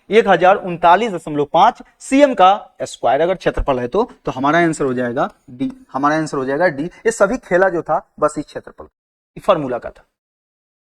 1039.5 सीएम का स्क्वायर अगर क्षेत्रफल है तो हमारा आंसर हो जाएगा डी। हमारा आंसर हो जाएगा डी। ये सभी खेला जो था बस इस क्षेत्रफल फॉर्मूला का था,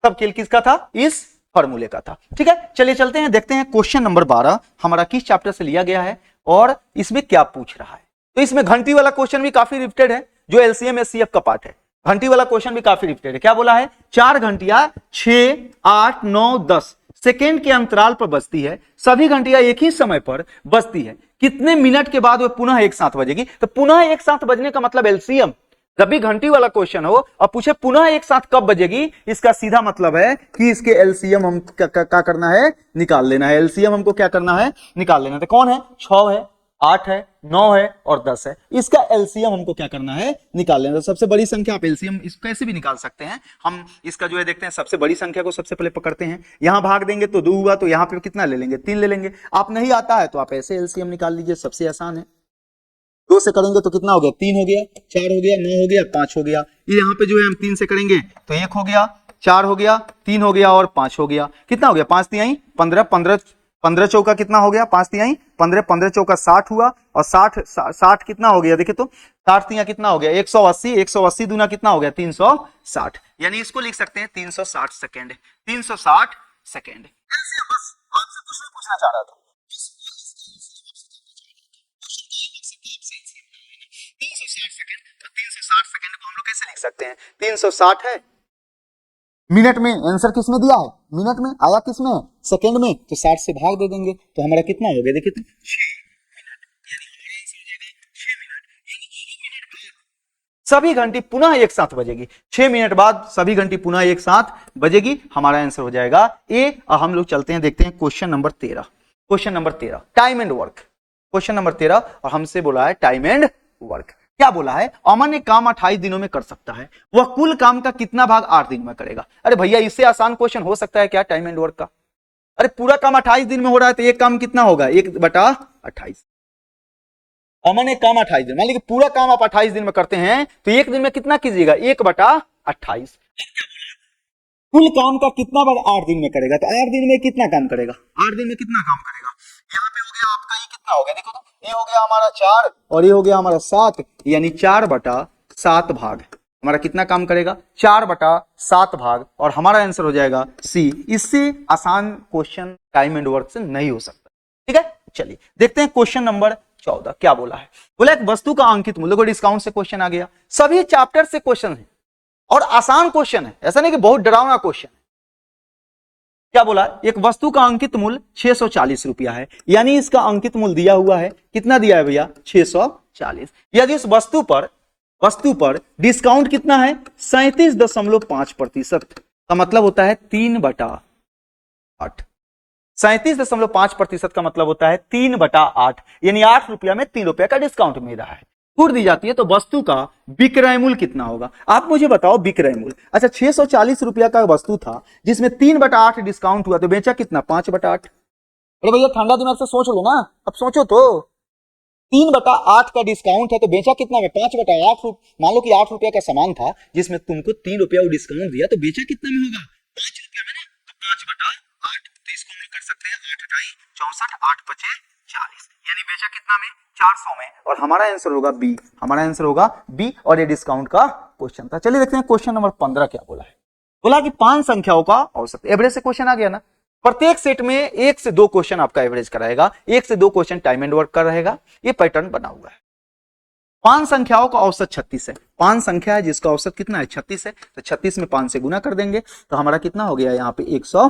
सब खेल किसका था, इस फॉर्मूले का था। ठीक है, चलिए चलते हैं, देखते हैं क्वेश्चन नंबर 12 हमारा किस चैप्टर से लिया गया है और इसमें क्या पूछ रहा है। तो इसमें घंटी वाला क्वेश्चन भी काफी रिपीटेड है, जो एलसीएम एचसीएफ का पार्ट है। घंटी वाला क्वेश्चन भी काफी रिपीटेड है। क्या बोला है, 4 घंटियां 6 8 9 10 सेकेंड के अंतराल पर बजती है। सभी घंटियां एक ही समय पर बजती है। कितने मिनट के बाद वह पुनः एक साथ बजेगी। तो पुनः एक साथ बजने का मतलब एलसीएम, जब भी घंटी वाला क्वेश्चन हो और पूछे पुनः एक साथ कब बजेगी, इसका सीधा मतलब है कि इसके एलसीएम हम क्या करना है, निकाल लेना है। एलसीएम हमको क्या करना है, निकाल लेना है। तो कौन है, 6 है, 8 है, 9 है और 10 है। इसका एलसीएम हमको क्या करना है, निकाल लेना। तो सबसे बड़ी संख्या आप एलसीएम इसको कैसे भी निकाल सकते हैं। हम इसका जो है देखते हैं, सबसे बड़ी संख्या को सबसे पहले पकड़ते हैं। यहां भाग देंगे तो 2 हुआ, तो यहां पे कितना ले लेंगे, 3 ले लेंगे। आप नहीं आता है तो आप ऐसे एलसीएम निकाल लीजिए, सबसे आसान है। 2 से करेंगे तो कितना हो गया, 3 हो गया, 4 हो गया, 9 हो गया, 5 हो गया। ये यहाँ पे जो है हम 3 से करेंगे तो 1 हो गया, 4 हो गया, 3 हो गया और 5 हो गया। कितना हो गया, 5 तिहाई 15, 15 चौका कितना हो गया, 5 तिहाई 15, 15 चौका 60 हुआ, और 60 कितना हो गया, देखिए तो 60 तिहाई कितना हो गया 180, 180 दूना कितना हो गया 360। यानी इसको लिख सकते हैं 360 सेकेंड, 360 सेकेंड। बस आपसे कुछ नहीं पूछना चाह रहा था, 360 सेकंड। तो 360 सेकंड को हम लोग कैसे लिख सकते हैं, 360 है मिनट में, आंसर किसमें दिया है, मिनट में, आया किसमें, सेकंड में, तो 60 से भाग दे देंगे तो हमारा कितना हो गया, देखिए तो 6 मिनट। यानी हमारा आंसर हो जाएगा 6 मिनट। यानी 1 मिनट बाद सभी घंटी पुनः एक साथ बजेगी। 6 मिनट बाद सभी घंटी पुनः एक साथ बजेगी। हमारा आंसर हो जाएगा ए। और हम लोग चलते हैं, देखते हैं question number 13। Question number 13 time and work. Question number 13 और हमसे बोला है टाइम एंड वर्क। क्या बोला है, अमन एक काम 28 दिनों में कर सकता है, वह कुल काम का कितना भाग 8 दिन में करेगा। अरे भैया इससे आसान क्वेश्चन हो सकता है क्या टाइम एंड वर्क का। अरे पूरा काम 28 दिन में हो रहा है तो एक काम कितना होगा 1/28। अमन एक काम 28 दिन, मान लीजिए पूरा काम आप 28 दिन में करते हैं तो एक दिन में कितना कीजिएगा 1/28। कुल काम का कितना भाग 8 दिन में करेगा, तो 8 दिन में कितना काम करेगा, 8 दिन में कितना काम करेगा। यहाँ पे हो गया आपका, ये कितना हो गया, देखो तो ये हो गया हमारा 4 और ये हो गया हमारा 7, यानी 4/7 भाग हमारा कितना काम करेगा, 4/7 भाग। और हमारा आंसर हो जाएगा सी। इससे आसान क्वेश्चन टाइम एंड वर्क से नहीं हो सकता। ठीक है, चलिए देखते हैं क्वेश्चन नंबर 14 क्या बोला है। बोला एक वस्तु का अंकित मूल्य, को डिस्काउंट से क्वेश्चन आ गया। सभी चैप्टर से क्वेश्चन है और आसान क्वेश्चन है, ऐसा नहीं कि बहुत डरावना क्वेश्चन है। क्या बोला, एक वस्तु का अंकित मूल्य 640 रुपया है, यानी इसका अंकित मूल्य दिया हुआ है, कितना दिया है भैया 640। यदि इस वस्तु पर डिस्काउंट कितना है 37.5%, का मतलब होता है 3/8। 37.5% का मतलब होता है 3/8, यानी 8 रुपया में 3 रुपया का डिस्काउंट मिल रहा है। छूट दी जाती है तो वस्तु का विक्रय मूल्य कितना होगा। आप मुझे बताओ विक्रय मूल्य। अच्छा 640 रुपया का वस्तु था जिसमें 3/8 डिस्काउंट हुआ, तो बेचा कितना 5/8। अरे भैया ठंडा दिमाग से सोच लो ना, अब सोचो तो 3/8 का डिस्काउंट है तो बेचा कितना में 5/8। मान लो कि 8 रुपया का सामान था जिसमें तुमको 3 रुपया डिस्काउंट दिया, तो बेचा कितना में होगा 5 रुपए में ना, तो 5/8, तो इसको हम लोग कर सकते हैं 8×8 = 64, 8×5 = 40, यानी बेचा कितना में 400 में, और हमारा आंसर होगा बी, हमारा आंसर होगा बी, और ये डिस्काउंट का क्वेश्चन था। चलिए देखते हैं क्वेश्चन नंबर 15 क्या बोला है। बोला कि 5 संख्याओं का औसत, एवरेज से क्वेश्चन आ गया ना। प्रत्येक सेट में 1 से 2 क्वेश्चन आपका एवरेज कराएगा, 1 से 2 क्वेश्चन टाइम एंड वर्क का रहेगा, ये पैटर्न बना हुआ है। 5 संख्याओं का औसत 36 है, 5 संख्या है जिसका औसत कितना है 36 है, तो 36 में 5 से गुना कर देंगे तो हमारा कितना हो गया यहाँ पे 100,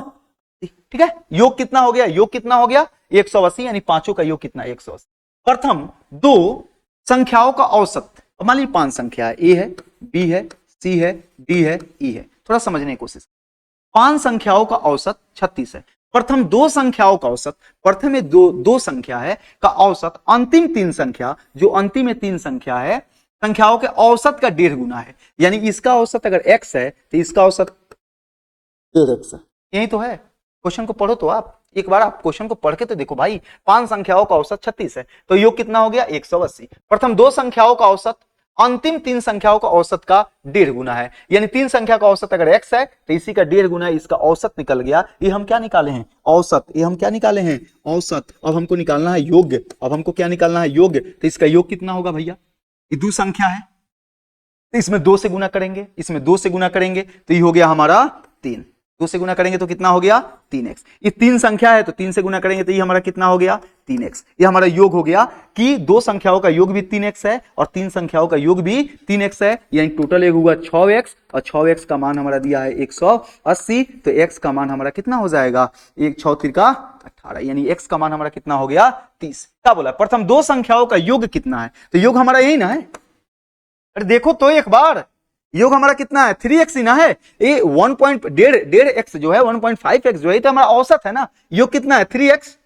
ठीक है। योग कितना हो गया, योग कितना हो गया 180, यानी पांचों का योग कितना 180। प्रथम 2 संख्याओं का औसत, मान लीजिए 5 संख्या है, ए है, बी है, सी है, डी है, ई है, थोड़ा समझने की कोशिश। 5 संख्याओं का औसत 36 है, प्रथम 2 संख्याओं का औसत, प्रथम में दो संख्या है का औसत, अंतिम 3 संख्या, जो अंतिम में 3 संख्या है, संख्याओं के औसत का 1.5 गुना है, यानी इसका औसत अगर x है तो इसका औसत 1.5x है। यही तो है, क्वेश्चन को पढ़ो तो आप एक बार, आप क्वेश्चन को पढ़ के तो देखो भाई। 5 संख्याओं का औसत 36 है, तो योग कितना हो गया 180। प्रथम 2 संख्याओं का औसत अंतिम 3 संख्याओं का औसत का 1.5 गुना है, यानी 3 संख्या का औसत अगर x है तो इसी का 1.5 गुना, इसका औसत निकल गया। ये हम क्या निकाले हैं औसत, ये हम क्या निकाले हैं औसत। अब हमको निकालना है योग, अब हमको क्या निकालना है योग, तो इसका योग कितना होगा भैया, ये 2 संख्या है तो इसमें 2 से गुना करेंगे, इसमें 2 से गुना करेंगे तो ये हो गया हमारा 3, 2 से गुना करेंगे तो कितना हो गया 3x। ये 3 संख्या है तो 3 से गुना करेंगे तो ये हमारा कितना हो गया 3x। ये हमारा योग हो गया कि 2 संख्याओं का योग भी 3x है और 3 संख्याओं का योग भी 3x है, यानी टोटल एक हुआ 6x, और 6x का मान हमारा दिया है 180, तो x का मान हमारा कितना हो जाएगा 1 6 3 का 18, यानी x का मान हमारा कितना हो गया 30। क्या बोला, प्रथम 2 संख्याओं का योग कितना है, तो योग हमारा यही ना है, अरे देखो तो एक बार, योग हमारा कितना है 3x ही ना है, ये 1.1.5x जो है 1.5x जो है तो हमारा औसत है ना, योग कितना है 3x।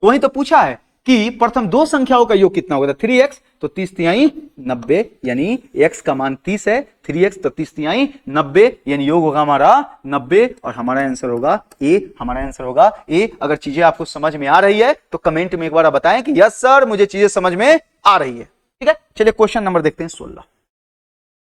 वही तो पूछा है कि प्रथम 2 संख्याओं का योग कितना होगा 3x, तो 30 तिहाई 90, यानी x का मान 30 है, 3x तो 30 तिहाई 90, यानी योग होगा हमारा 90, और हमारा आंसर होगा ए, हमारा आंसर होगा ए। अगर चीजें आपको समझ में आ रही है तो कमेंट में एक बार बताएं कि यस सर मुझे चीजें समझ में आ रही है, ठीक है। चलिए क्वेश्चन नंबर देखते हैं 16।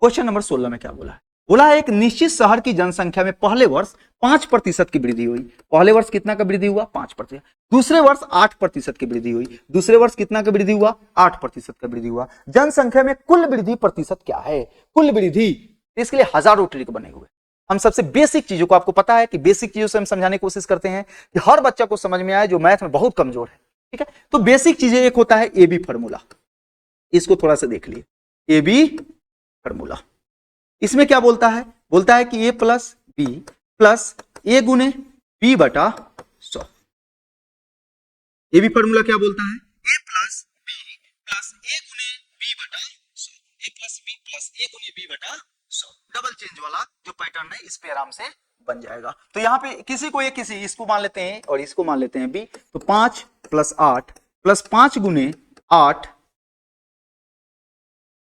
क्वेश्चन नंबर 16 में क्या बोला है, बोला है एक निश्चित शहर की जनसंख्या में पहले वर्ष 5% की वृद्धि हुई। पहले वर्ष कितना का वृद्धि हुआ 5%, दूसरे वर्ष 8% की वृद्धि हुई, दूसरे वर्ष कितना का वृद्धि हुआ 8% का वृद्धि हुआ। जनसंख्या में कुल वृद्धि प्रतिशत क्या है, कुल वृद्धि, इसके लिए हजारों ट्रिक बने हुए। हम सबसे बेसिक चीजों को, आपको पता है कि बेसिक चीजों से हम समझाने की कोशिश करते हैं कि हर बच्चा को समझ में आए जो मैथ में बहुत कमजोर है, ठीक है। तो बेसिक चीजें, एक होता है ए बी फॉर्मूला, इसको थोड़ा सा देख लिए, ए बी फॉर्मूला। इसमें क्या बोलता है, बोलता है कि a प्लस बी प्लस ए गुने बी बटा 100। ये भी फॉर्मूला क्या बोलता है, a प्लस बी प्लस ए गुने बी बटा 100, a प्लस बी प्लस ए गुने बी बटा 100, डबल चेंज वाला जो पैटर्न है इस पे आराम से बन जाएगा। तो यहाँ पे किसी को, किसी इसको मान लेते हैं और इसको मान लेते हैं बी, तो 5 प्लस 8 प्लस 5 गुने 8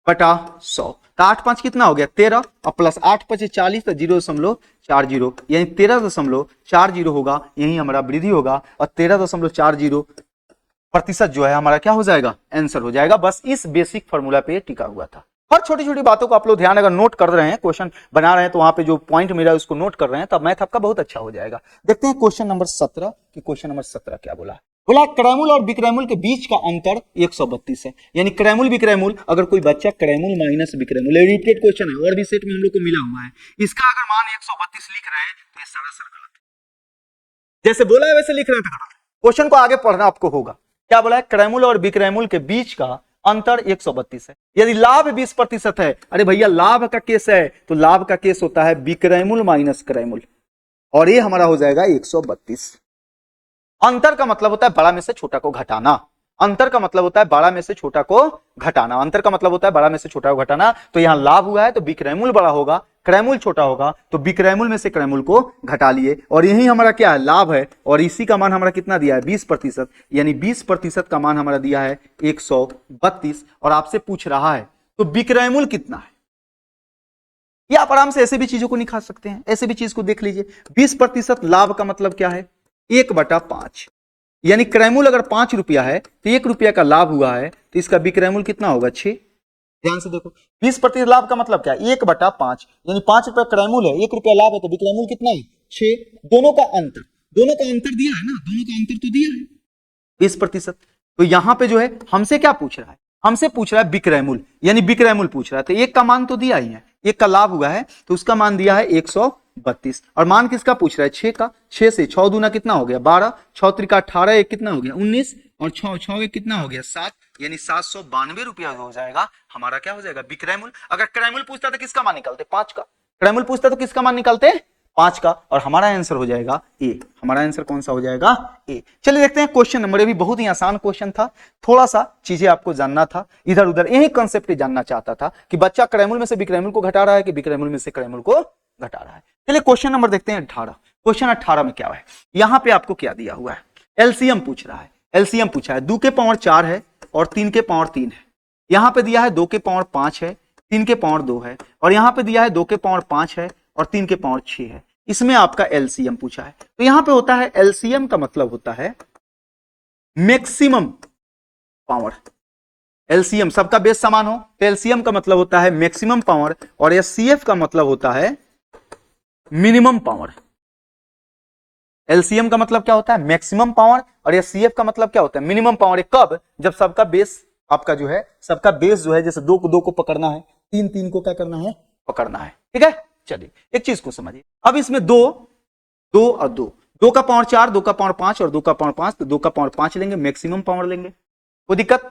बटा 100, तो 8 5 कितना हो गया 13, और प्लस 8 5 40, तो 0.40, यानी 13.40 होगा, यही हमारा वृद्धि होगा, और 13.40% जो है हमारा क्या हो जाएगा आंसर हो जाएगा। बस इस बेसिक फॉर्मूला पे टिका हुआ था। हर छोटी छोटी बातों को आप लोग ध्यान अगर नोट कर रहे हैं, क्वेश्चन बना रहे हैं तो वहां पे जो पॉइंट मिला है उसको नोट कर रहे हैं, तब मैथ आपका बहुत अच्छा हो जाएगा। देखते हैं क्वेश्चन नंबर 17 कि क्वेश्चन नंबर 17 क्या बोला। बोला क्रैमुल और बिक्रैमुल के बीच का अंतर 132 है, यानी क्रैमुल बिक्रैमुल, अगर कोई बच्चा क्रैमुल माइनस बिक्रैमुल, रिपीटेड क्वेश्चन है और भी सेट में हम लोग को मिला हुआ है, इसका अगर मान 132 लिख रहे हैं तो ये सरासर गलत है। जैसे बोला है वैसे लिख रहे हैं तो गलत है। क्वेश्चन को आगे पढ़ना आपको होगा। क्या बोला है, क्रैमुल और बिक्रैमुल के बीच का अंतर 132 है, यदि लाभ 20% है, अरे भैया लाभ का केस है तो लाभ का केस होता है बिक्रैमुल माइनस क्रैमुल, और ये हमारा हो जाएगा 132। अंतर का मतलब होता है बड़ा में से छोटा को घटाना, अंतर का मतलब होता है बड़ा में से छोटा को घटाना, अंतर का मतलब होता है बड़ा में से छोटा को घटाना। तो यहां लाभ हुआ है तो बिक्रैमुल बड़ा होगा, क्रैमुल छोटा होगा, तो बिक्रैमुल में से क्रैमुल को घटा लिए, और यही हमारा क्या है लाभ है, और इसी का मान हमारा कितना दिया है 20%, यानी 20% का मान हमारा दिया है 132, और आपसे पूछ रहा है तो बिक्रैमुल कितना है। ये आप आराम से ऐसे भी चीजों को निकाल सकते हैं, ऐसे भी चीज को देख लीजिए। 20% लाभ का मतलब क्या है 1/5, यानी क्रैमुल अगर 5 रुपया है तो 1 रुपया का लाभ हुआ है, तो इसका बिक्रैमुल कितना होगा 6, ध्यान से देखो, 20% लाभ का मतलब क्या है, 1/5, यानी 5 रुपए क्रयमूल है, 1 रुपया लाभ है, तो विक्रयमूल कितना है 6, दोनों का अंतर दिया है ना, दोनों का अंतर तो दिया है 20%। तो यहां पे जो है हमसे क्या पूछ रहा है, हमसे पूछ रहा है विक्रयमूल, यानी विक्रयमूल पूछ रहा है, तो एक का मान तो दिया ही है, एक का लाभ हुआ है तो उसका मान दिया है 132, और मान किसका पूछ रहा है 6 का, 6 से 6 दूना कितना हो गया 12, 6 त्रिका 18, एक कितना हो गया 19, और 6 एक कितना हो गया 7, यानी 792 रुपया हो जाएगा हमारा, क्या हो जाएगा विक्रयमूल। अगर क्रयमूल पूछता तो किसका मान निकालते 5 का, क्रयमूल पूछता तो किसका मान निकालते 5 का, और हमारा आंसर हो जाएगा ए, हमारा आंसर कौन सा हो जाएगा ए। चलिए देखते हैं क्वेश्चन नंबर, ये भी बहुत ही आसान क्वेश्चन था, थोड़ा सा चीजें आपको जानना था, इधर उधर यही कंसेप्ट जानना चाहता था कि बच्चा क्रयमूल में से विक्रयमूल को घटा रहा है कि विक्रयमूल में से क्रयमूल को घटा रहा है। चलिए क्वेश्चन नंबर देखते हैं 18। क्वेश्चन 18 में क्या है, यहां पे आपको क्या दिया हुआ है, एलसीएम पूछ रहा है, एलसीएम पूछा है 2 के पावर 4 है और 3 के पावर 3 है, यहां पे दिया है 2 के पावर 5 है, 3 के पावर 2 है, और यहां पे दिया है 2 के पावर 5 है और 3 के पावर 6 है, इसमें आपका एलसीएम पूछा है। तो यहां पे होता है एलसीएम का मतलब होता है मैक्सिमम पावर, एलसीएम सबका बेस समान हो तो एलसीएम का मतलब होता है मैक्सिमम पावर, और एचसीएफ का मतलब होता है मिनिमम पावर। एलसीएम का मतलब क्या होता है मैक्सिमम पावर, और एचसीएफ का मतलब क्या होता है मिनिमम पावर। कब, जब सबका बेस आपका जो है, सबका बेस जो है, जैसे 2 को 2 को पकड़ना है, 3 को क्या करना है पकड़ना है, ठीक है। चलिए एक चीज को समझिए, अब इसमें 2 और 2 का पावर 4, 2 का पावर 5 और 2 का पावर 5, तो 2 का पावर 5 लेंगे, मैक्सिमम पावर लेंगे, कोई दिक्कत।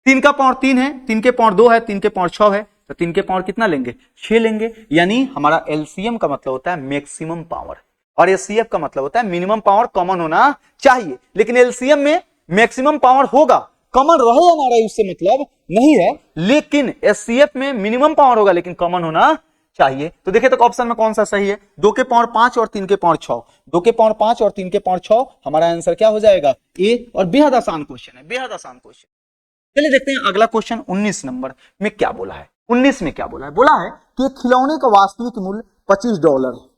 3 का पावर 3 है, 3 के पावर 2 है, 3 के पावर 6 है, तो 3 के पावर कितना लेंगे 6 लेंगे, यानी हमारा एलसीएम का मतलब होता है मैक्सिमम पावर, और एचसीएफ का मतलब होता है मिनिमम पावर कॉमन होना चाहिए। लेकिन एलसीएम में मैक्सिमम पावर होगा, कॉमन रहे या ना रहे उससे मतलब नहीं है, लेकिन एचसीएफ में मिनिमम पावर होगा लेकिन कॉमन होना चाहिए। तो देखिए तो ऑप्शन में कौन सा सही है, 2 के पावर 5 और 3 के पावर 6, 2 के पावर 5 और 3 के पावर 6, हमारा आंसर क्या हो जाएगा ए, और बेहद आसान क्वेश्चन है, बेहद आसान क्वेश्चन। चलिए देखते हैं अगला क्वेश्चन 19 नंबर में क्या बोला है। 19 में क्या बोला है, बोला है कि खिलौने का वास्तविक मूल्य $25 है,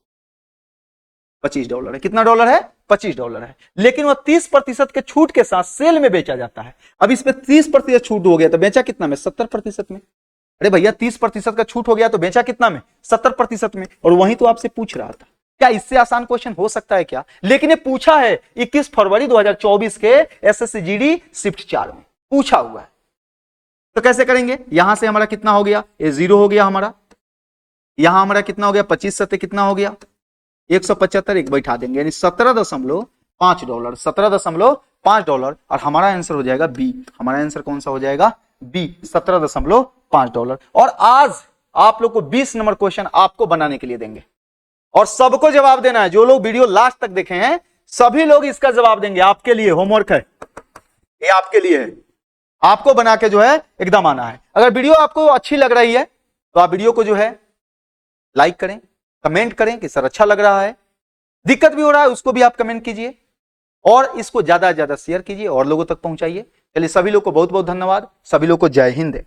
$25 है, कितना डॉलर है $25 है, लेकिन वह 30% के छूट के साथ सेल में बेचा जाता है। अब इसमें 30% छूट हो गया तो बेचा कितना में 70% में, अरे भैया 30% का छूट हो गया तो बेचा कितना में 70% में, और वही तो आपसे पूछ रहा था, क्या इससे आसान क्वेश्चन हो सकता है क्या। लेकिन ये पूछा है 21 फरवरी 2024 के एसएससी शिफ्ट 4 में पूछा हुआ है, तो कैसे करेंगे, यहां से हमारा कितना हो गया, ये 0 हो गया हमारा, यहां हमारा कितना हो गया 25 सत्ते कितना हो गया 175, एक बैठा देंगे, यानी $17.5, $17.5, और हमारा आंसर हो जाएगा बी, हमारा आंसर कौन सा हो जाएगा बी, $17.5। और आज आप लोग को 20 नंबर क्वेश्चन आपको बनाने के लिए देंगे, और सबको जवाब देना है, जो लोग वीडियो लास्ट तक देखे हैं सभी लोग इसका जवाब देंगे, आपके लिए होमवर्क है, ये आपके लिए है, आपको बना के जो है एकदम आना है। अगर वीडियो आपको अच्छी लग रही है तो आप वीडियो को जो है लाइक करें, कमेंट करें कि सर अच्छा लग रहा है, दिक्कत भी हो रहा है उसको भी आप कमेंट कीजिए, और इसको ज्यादा से ज्यादा शेयर कीजिए और लोगों तक पहुंचाइए। चलिए सभी लोग को बहुत बहुत धन्यवाद, सभी लोग को जय हिंद।